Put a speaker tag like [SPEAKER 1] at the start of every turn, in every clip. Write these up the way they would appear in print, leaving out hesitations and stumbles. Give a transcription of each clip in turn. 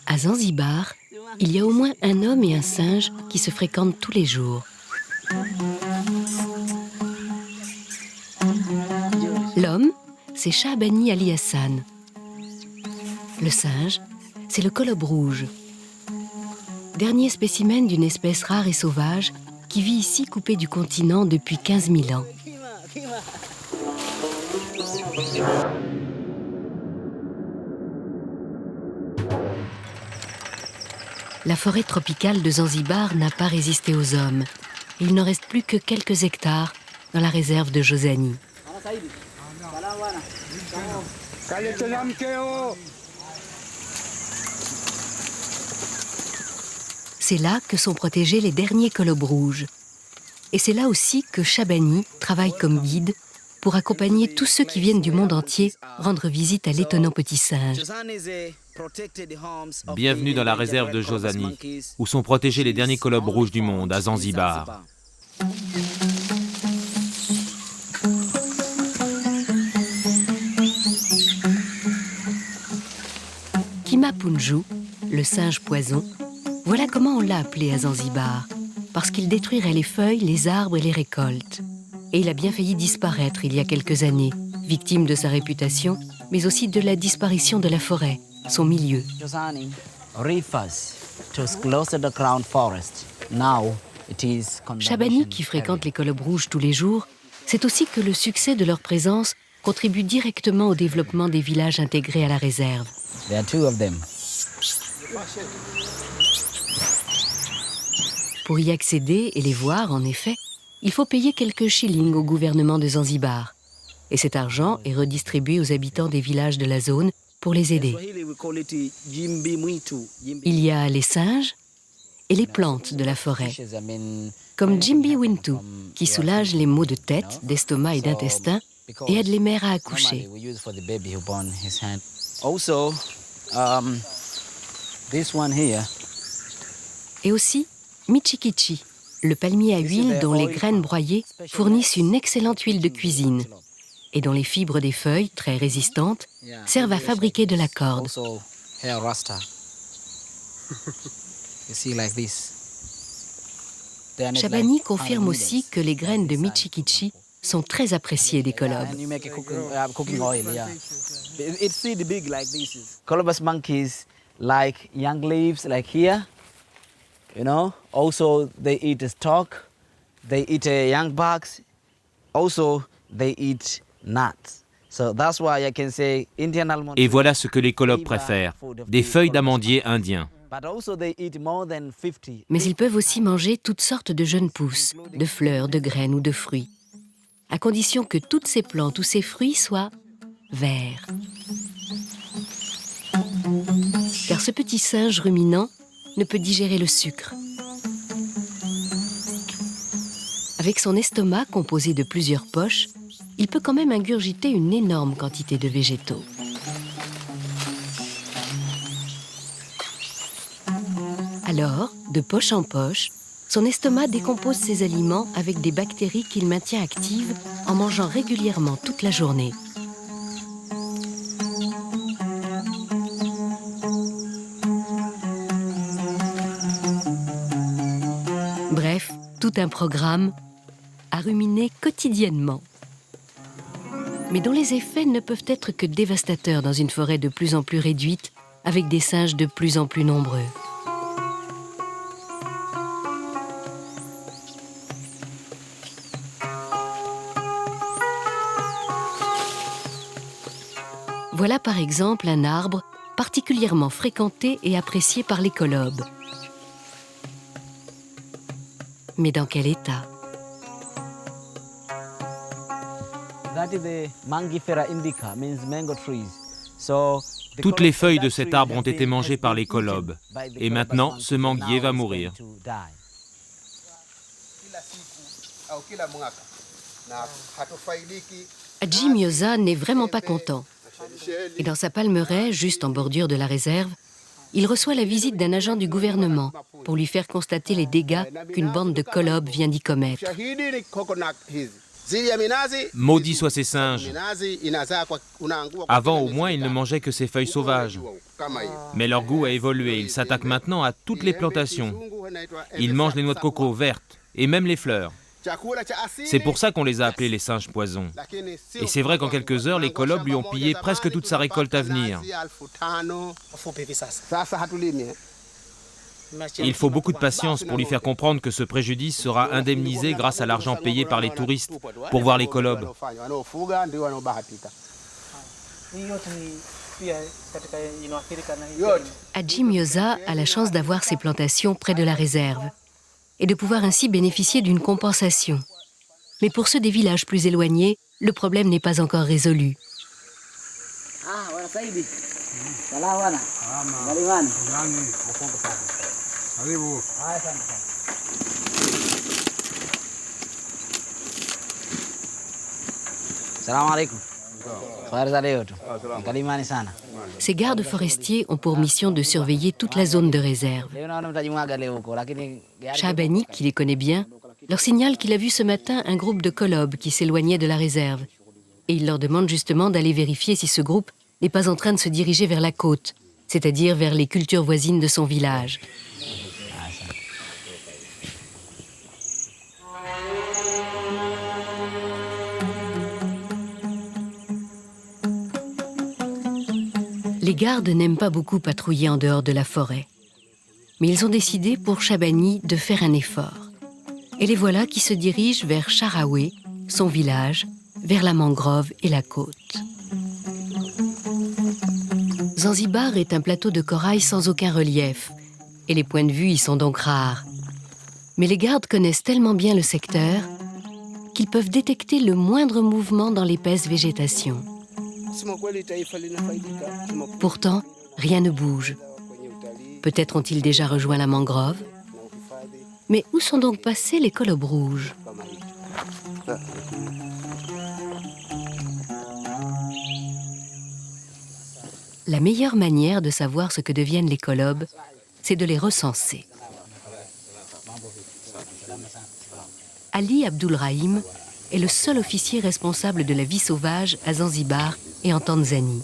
[SPEAKER 1] À Zanzibar, il y a au moins un homme et un singe qui se fréquentent tous les jours. L'homme, c'est Shaabani Ali Hassan. Le singe, c'est le colobe rouge. Dernier spécimen d'une espèce rare et sauvage qui vit ici coupé du continent depuis 15 000 ans. La forêt tropicale de Zanzibar n'a pas résisté aux hommes. Il n'en reste plus que quelques hectares dans la réserve de Jozani. C'est là que sont protégés les derniers colobes rouges. Et c'est là aussi que Shaabani travaille comme guide pour accompagner tous ceux qui viennent du monde entier rendre visite à l'étonnant petit singe.
[SPEAKER 2] Bienvenue dans la réserve de Jozani, où sont protégés les derniers colobes rouges du monde, à Zanzibar.
[SPEAKER 1] Kimapunju, le singe poison, voilà comment on l'a appelé à Zanzibar, parce qu'il détruirait les feuilles, les arbres et les récoltes. Et il a bien failli disparaître il y a quelques années, victime de sa réputation, mais aussi de la disparition de la forêt, son milieu. Shaabani, qui fréquente les colobes rouges tous les jours, sait aussi que le succès de leur présence contribue directement au développement des villages intégrés à la réserve. Pour y accéder et les voir, en effet, il faut payer quelques shillings au gouvernement de Zanzibar. Et cet argent est redistribué aux habitants des villages de la zone pour les aider. Il y a les singes et les plantes de la forêt, comme Jimbi Wintu, qui soulage les maux de tête, d'estomac et d'intestin et aide les mères à accoucher. Et aussi Michikichi, le palmier à huile dont les graines broyées fournissent une excellente huile de cuisine et dont les fibres des feuilles, très résistantes, servent à fabriquer de la corde. Shaabani confirme aussi que les graines de Michikichi sont très appréciées des colobes.
[SPEAKER 3] Colobus monkeys like young leaves, like here. You know, also they eat stalk, they eat young bugs, also they eat nuts. So that's why I can say Indian almond.
[SPEAKER 2] Et voilà ce que les colobes préfèrent, des feuilles d'amandier indiens.
[SPEAKER 3] But also they eat more than 50.
[SPEAKER 1] Mais ils peuvent aussi manger toutes sortes de jeunes pousses, de fleurs, de graines ou de fruits, à condition que toutes ces plantes ou ces fruits soient verts. Car ce petit singe ruminant ne peut digérer le sucre. Avec son estomac composé de plusieurs poches, il peut quand même ingurgiter une énorme quantité de végétaux. Alors, de poche en poche, son estomac décompose ses aliments avec des bactéries qu'il maintient actives en mangeant régulièrement toute la journée. Bref, tout un programme à ruminer quotidiennement, mais dont les effets ne peuvent être que dévastateurs dans une forêt de plus en plus réduite, avec des singes de plus en plus nombreux. Voilà par exemple un arbre particulièrement fréquenté et apprécié par les colobes. Mais dans quel état?
[SPEAKER 2] Toutes les feuilles de cet arbre ont été mangées par les colobes. Et maintenant, ce manguier va mourir.
[SPEAKER 1] Hadji Myoza n'est vraiment pas content. Et dans sa palmeraie, juste en bordure de la réserve, il reçoit la visite d'un agent du gouvernement pour lui faire constater les dégâts qu'une bande de colobes vient d'y commettre.
[SPEAKER 2] Maudits soient ces singes. Avant, au moins, ils ne mangeaient que ces feuilles sauvages. Mais leur goût a évolué. Ils s'attaquent maintenant à toutes les plantations. Ils mangent les noix de coco vertes et même les fleurs. C'est pour ça qu'on les a appelés les singes poisons. Et c'est vrai qu'en quelques heures, les colobes lui ont pillé presque toute sa récolte à venir. Il faut beaucoup de patience pour lui faire comprendre que ce préjudice sera indemnisé grâce à l'argent payé par les touristes pour voir les colobes.
[SPEAKER 1] Hadji Mioza a la chance d'avoir ses plantations près de la réserve et de pouvoir ainsi bénéficier d'une compensation. Mais pour ceux des villages plus éloignés, le problème n'est pas encore résolu.
[SPEAKER 3] Salam alaikum. Kalimani sana.
[SPEAKER 1] Ces gardes forestiers ont pour mission de surveiller toute la zone de réserve. Shabani, qui les connaît bien, leur signale qu'il a vu ce matin un groupe de colobes qui s'éloignait de la réserve. Et il leur demande justement d'aller vérifier si ce groupe n'est pas en train de se diriger vers la côte, c'est-à-dire vers les cultures voisines de son village. Les gardes n'aiment pas beaucoup patrouiller en dehors de la forêt. Mais ils ont décidé pour Shabani de faire un effort. Et les voilà qui se dirigent vers Charaoué, son village, vers la mangrove et la côte. Zanzibar est un plateau de corail sans aucun relief, et les points de vue y sont donc rares. Mais les gardes connaissent tellement bien le secteur qu'ils peuvent détecter le moindre mouvement dans l'épaisse végétation. Pourtant, rien ne bouge. Peut-être ont-ils déjà rejoint la mangrove. Mais où sont donc passés les colobes rouges ? La meilleure manière de savoir ce que deviennent les colobes, c'est de les recenser. Ali Abdulrahim est le seul officier responsable de la vie sauvage à Zanzibar et en Tanzanie.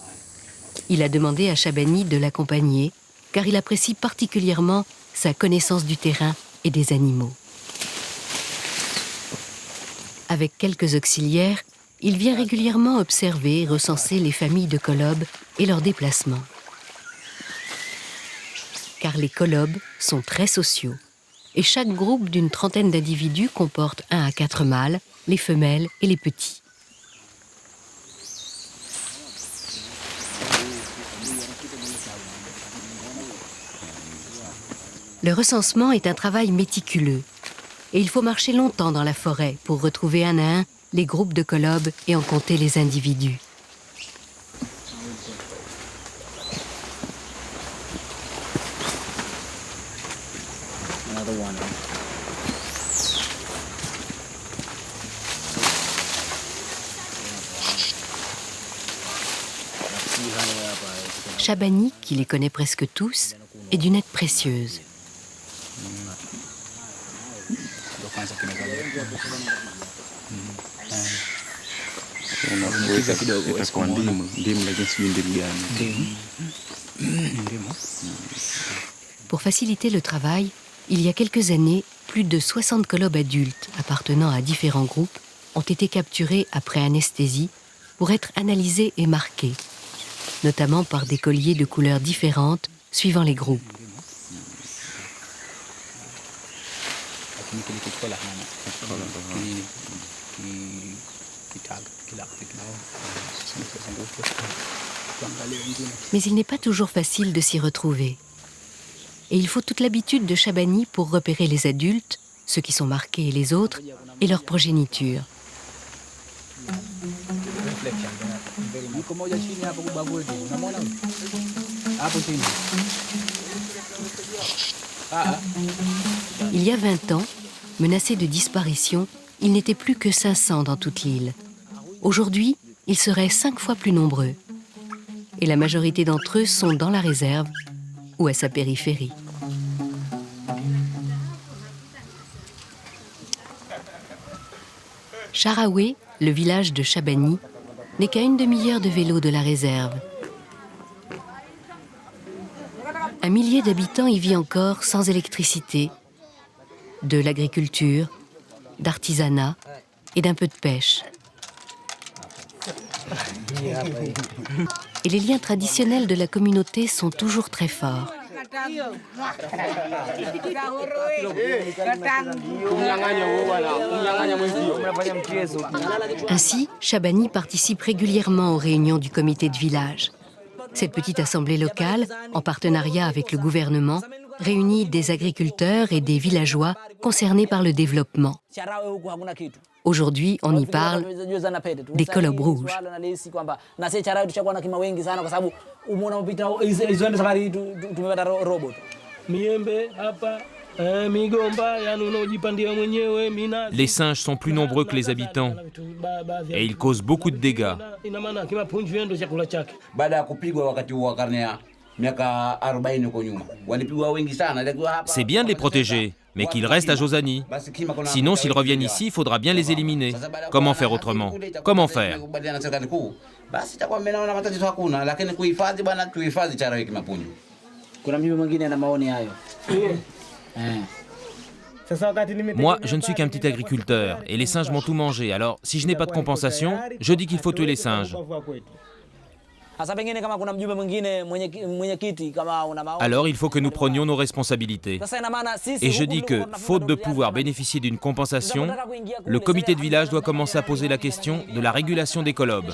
[SPEAKER 1] Il a demandé à Shabani de l'accompagner, car il apprécie particulièrement sa connaissance du terrain et des animaux. Avec quelques auxiliaires, il vient régulièrement observer et recenser les familles de colobes et leurs déplacements. Car les colobes sont très sociaux, et chaque groupe d'une trentaine d'individus comporte 1 à 4 mâles, les femelles et les petits. Le recensement est un travail méticuleux et il faut marcher longtemps dans la forêt pour retrouver un à un les groupes de colobes et en compter les individus. Shabani, qui les connaît presque tous, est d'une aide précieuse. Pour faciliter le travail, il y a quelques années, plus de 60 colobes adultes appartenant à différents groupes ont été capturés après anesthésie pour être analysés et marqués, notamment par des colliers de couleurs différentes suivant les groupes. Mais il n'est pas toujours facile de s'y retrouver. Et il faut toute l'habitude de Shabani pour repérer les adultes, ceux qui sont marqués et les autres, et leur progéniture. Il y a 20 ans, menacés de disparition, il n'était plus que 500 dans toute l'île. Aujourd'hui, ils seraient 5 fois plus nombreux. Et la majorité d'entre eux sont dans la réserve ou à sa périphérie. Charaoué, le village de Chabani, n'est qu'à une demi-heure de vélo de la réserve. Un millier d'habitants y vit encore sans électricité, de l'agriculture, d'artisanat et d'un peu de pêche. Et les liens traditionnels de la communauté sont toujours très forts. Ainsi, Chabani participe régulièrement aux réunions du comité de village. Cette petite assemblée locale, en partenariat avec le gouvernement, réunit des agriculteurs et des villageois concernés par le développement. Aujourd'hui, on y parle des colobes rouges.
[SPEAKER 2] Les singes sont plus nombreux que les habitants et ils causent beaucoup de dégâts. C'est bien de les protéger, mais qu'ils restent à Jozani. Sinon, s'ils reviennent ici, il faudra bien les éliminer. Comment faire autrement? Comment faire? Moi, je ne suis qu'un petit agriculteur et les singes m'ont tout mangé. Alors, si je n'ai pas de compensation, je dis qu'il faut tuer les singes. Alors il faut que nous prenions nos responsabilités. Et je dis que, faute de pouvoir bénéficier d'une compensation, le comité de village doit commencer à poser la question de la régulation des colobes.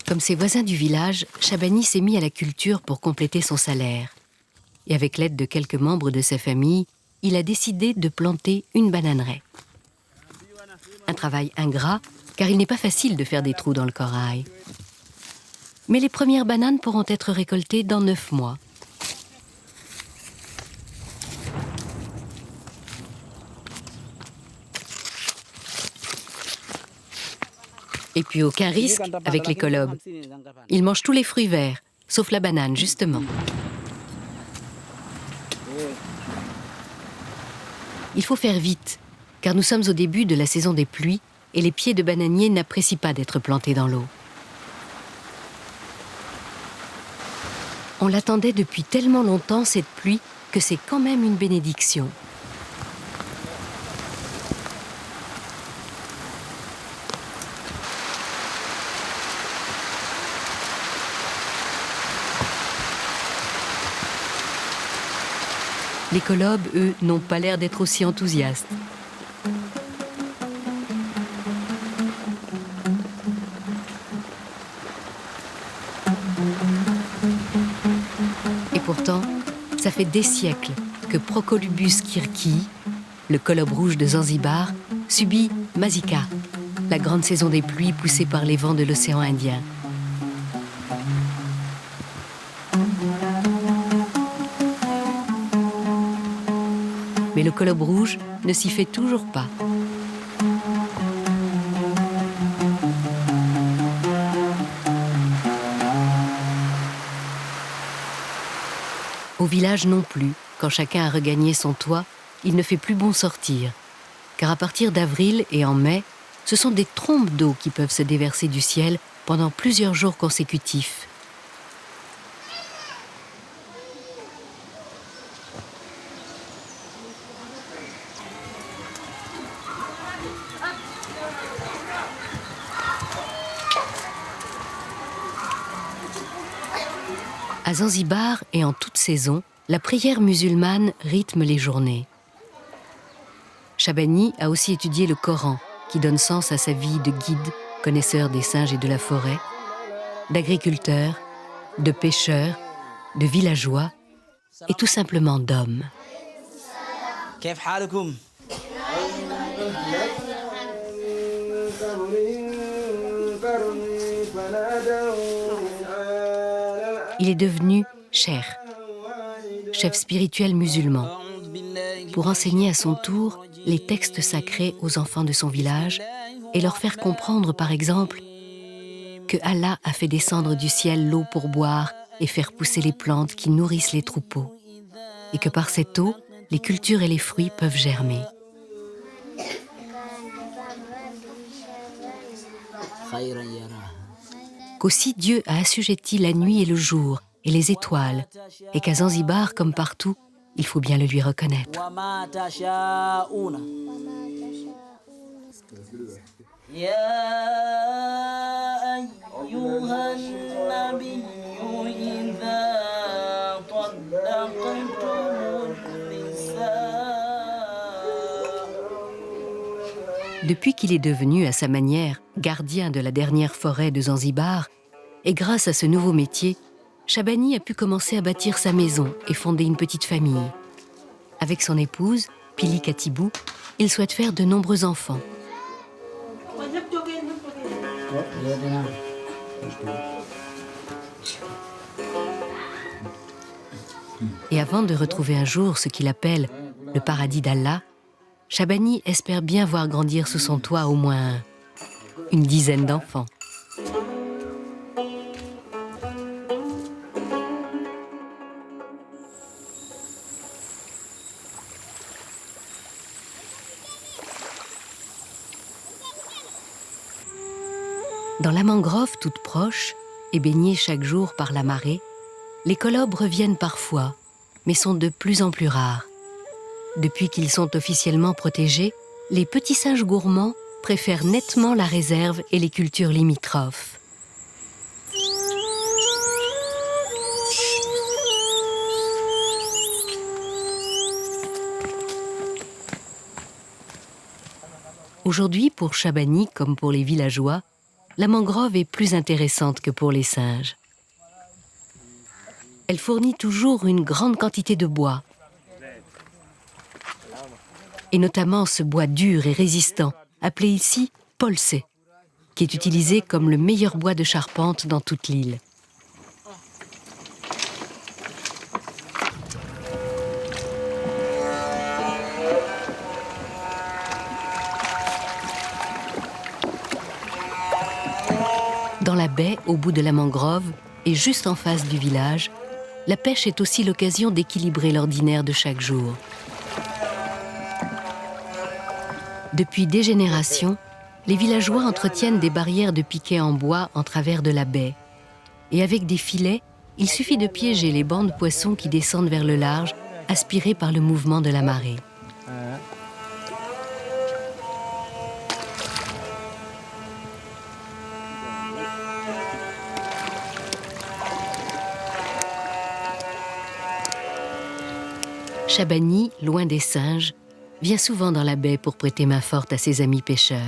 [SPEAKER 1] Comme ses voisins du village, Chabani s'est mis à la culture pour compléter son salaire. Et avec l'aide de quelques membres de sa famille, il a décidé de planter une bananeraie. Un travail ingrat, car il n'est pas facile de faire des trous dans le corail. Mais les premières bananes pourront être récoltées dans 9 mois. Et puis aucun risque avec les colobes. Ils mangent tous les fruits verts, sauf la banane, justement. Il faut faire vite, car nous sommes au début de la saison des pluies et les pieds de bananiers n'apprécient pas d'être plantés dans l'eau. On l'attendait depuis tellement longtemps, cette pluie, que c'est quand même une bénédiction. Les colobes, eux, n'ont pas l'air d'être aussi enthousiastes. Et pourtant, ça fait des siècles que Procolubus kirkii, le colobe rouge de Zanzibar, subit Mazika, la grande saison des pluies poussée par les vents de l'océan Indien. Mais le colobe rouge ne s'y fait toujours pas. Au village non plus, quand chacun a regagné son toit, il ne fait plus bon sortir. Car à partir d'avril et en mai, ce sont des trombes d'eau qui peuvent se déverser du ciel pendant plusieurs jours consécutifs. À Zanzibar et en toute saison, la prière musulmane rythme les journées. Chabani a aussi étudié le Coran, qui donne sens à sa vie de guide, connaisseur des singes et de la forêt, d'agriculteur, de pêcheur, de villageois et tout simplement d'homme. Il est devenu cheikh, chef spirituel musulman, pour enseigner à son tour les textes sacrés aux enfants de son village et leur faire comprendre, par exemple, que Allah a fait descendre du ciel l'eau pour boire et faire pousser les plantes qui nourrissent les troupeaux, et que par cette eau, les cultures et les fruits peuvent germer. Qu'aussi Dieu a assujetti la nuit et le jour, et les étoiles, et qu'à Zanzibar, comme partout, il faut bien le lui reconnaître. Depuis qu'il est devenu, à sa manière, gardien de la dernière forêt de Zanzibar, et grâce à ce nouveau métier, Shabani a pu commencer à bâtir sa maison et fonder une petite famille. Avec son épouse, Pili Katibou, il souhaite faire de nombreux enfants. Et avant de retrouver un jour ce qu'il appelle le paradis d'Allah, Shabani espère bien voir grandir sous son toit au moins une dizaine d'enfants. Dans la mangrove toute proche et baignée chaque jour par la marée, les colobres reviennent parfois, mais sont de plus en plus rares. Depuis qu'ils sont officiellement protégés, les petits singes gourmands préfèrent nettement la réserve et les cultures limitrophes. Aujourd'hui, pour Shabani comme pour les villageois, la mangrove est plus intéressante que pour les singes. Elle fournit toujours une grande quantité de bois, et notamment ce bois dur et résistant, appelé ici polsé, qui est utilisé comme le meilleur bois de charpente dans toute l'île. Dans la baie, au bout de la mangrove, et juste en face du village, la pêche est aussi l'occasion d'équilibrer l'ordinaire de chaque jour. Depuis des générations, les villageois entretiennent des barrières de piquets en bois en travers de la baie. Et avec des filets, il suffit de piéger les bancs de poissons qui descendent vers le large, aspirés par le mouvement de la marée. Shabani, loin des singes, vient souvent dans la baie pour prêter main forte à ses amis pêcheurs.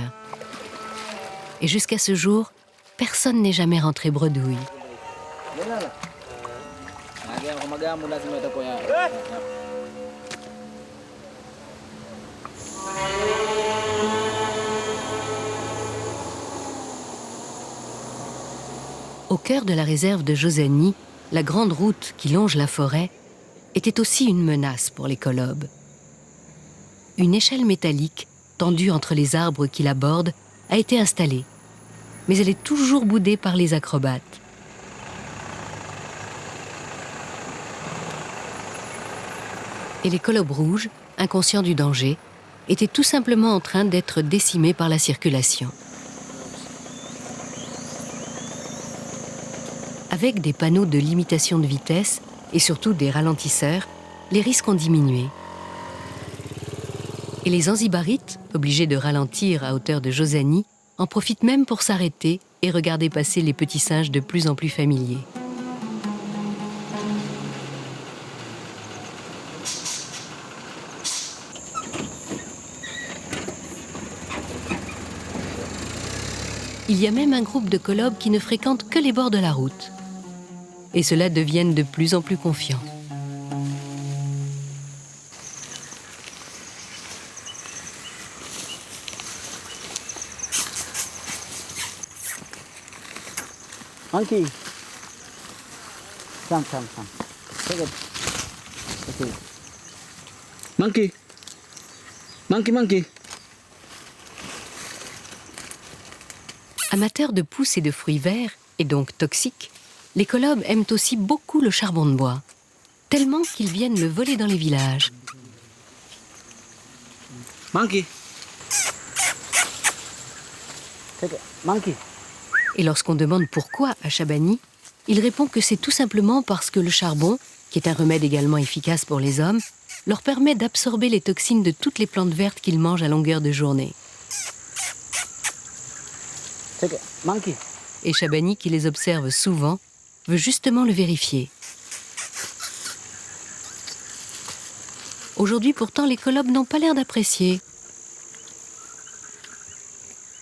[SPEAKER 1] Et jusqu'à ce jour, personne n'est jamais rentré bredouille. Au cœur de la réserve de Josani, la grande route qui longe la forêt était aussi une menace pour les colobres. Une échelle métallique, tendue entre les arbres qui la bordent, a été installée, mais elle est toujours boudée par les acrobates. Et les colobres rouges, inconscients du danger, étaient tout simplement en train d'être décimés par la circulation. Avec des panneaux de limitation de vitesse et surtout des ralentisseurs, les risques ont diminué. Et les Zanzibarites, obligés de ralentir à hauteur de Josani, en profitent même pour s'arrêter et regarder passer les petits singes de plus en plus familiers. Il y a même un groupe de colobres qui ne fréquentent que les bords de la route. Et ceux-là deviennent de plus en plus confiants.
[SPEAKER 3] Monkey. Come. Take it. Okay. Monkey.
[SPEAKER 1] Amateurs de pousses et de fruits verts, et donc toxiques, les colobes aiment aussi beaucoup le charbon de bois, tellement qu'ils viennent le voler dans les villages.
[SPEAKER 3] Monkey. Take it. Monkey.
[SPEAKER 1] Et lorsqu'on demande pourquoi à Shabani, il répond que c'est tout simplement parce que le charbon, qui est un remède également efficace pour les hommes, leur permet d'absorber les toxines de toutes les plantes vertes qu'ils mangent à longueur de journée.
[SPEAKER 3] Take it. Monkey.
[SPEAKER 1] Et Shabani, qui les observe souvent, veut justement le vérifier. Aujourd'hui, pourtant, les colobes n'ont pas l'air d'apprécier.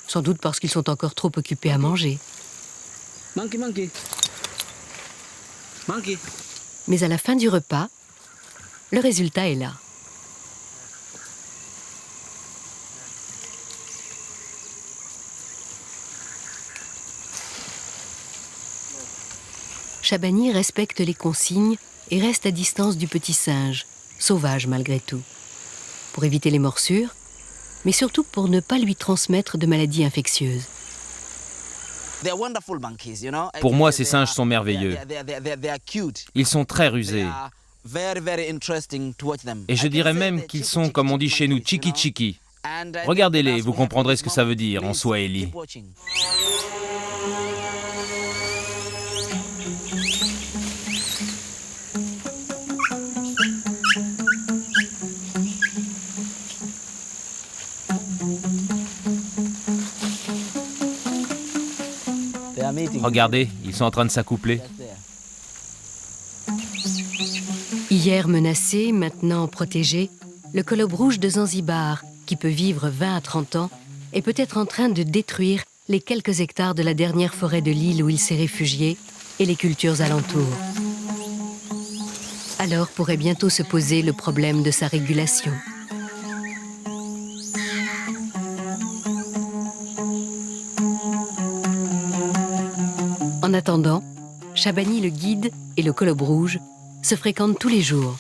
[SPEAKER 1] Sans doute parce qu'ils sont encore trop occupés à manger.
[SPEAKER 3] Monkey, monkey. Monkey.
[SPEAKER 1] Mais à la fin du repas, le résultat est là. Shabani respecte les consignes et reste à distance du petit singe, sauvage malgré tout, pour éviter les morsures, mais surtout pour ne pas lui transmettre de maladies infectieuses.
[SPEAKER 2] Pour moi, ces singes sont merveilleux. Ils sont très rusés. Et je dirais même qu'ils sont, comme on dit chez nous, chiki-chiki. Regardez-les, vous comprendrez ce que ça veut dire en swahili. Regardez, ils sont en train de s'accoupler.
[SPEAKER 1] Hier menacé, maintenant protégé, le colobe rouge de Zanzibar, qui peut vivre 20 à 30 ans, est peut-être en train de détruire les quelques hectares de la dernière forêt de l'île où il s'est réfugié et les cultures alentours. Alors pourrait bientôt se poser le problème de sa régulation. En attendant, Shabani le guide et le colobe rouge se fréquentent tous les jours.